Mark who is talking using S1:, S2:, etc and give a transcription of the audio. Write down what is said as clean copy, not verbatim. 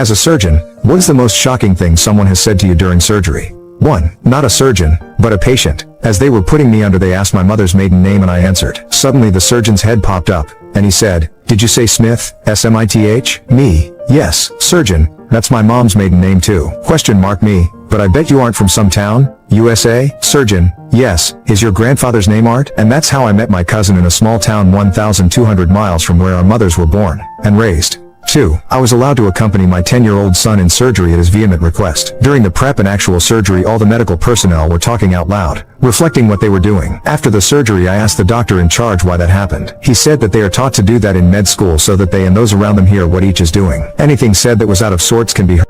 S1: As a surgeon, what is the most shocking thing someone has said to you during surgery? 1. Not a surgeon, but a patient. As they were putting me under, they asked my mother's maiden name and I answered. Suddenly the surgeon's head popped up, and he said, "Did you say Smith, S-M-I-T-H? Me. Yes, surgeon. That's my mom's maiden name too. Question mark me. But I bet you aren't from some town, USA? Surgeon. Yes. Is your grandfather's name Art? And that's how I met my cousin in a small town 1,200 miles from where our mothers were born and raised. 2. I was allowed to accompany my 10-year-old son in surgery at his vehement request. During the prep and actual surgery, all the medical personnel were talking out loud, reflecting what they were doing. After the surgery, I asked the doctor in charge why that happened. He said that they are taught to do that in med school so that they and those around them hear what each is doing. Anything said that was out of sorts can be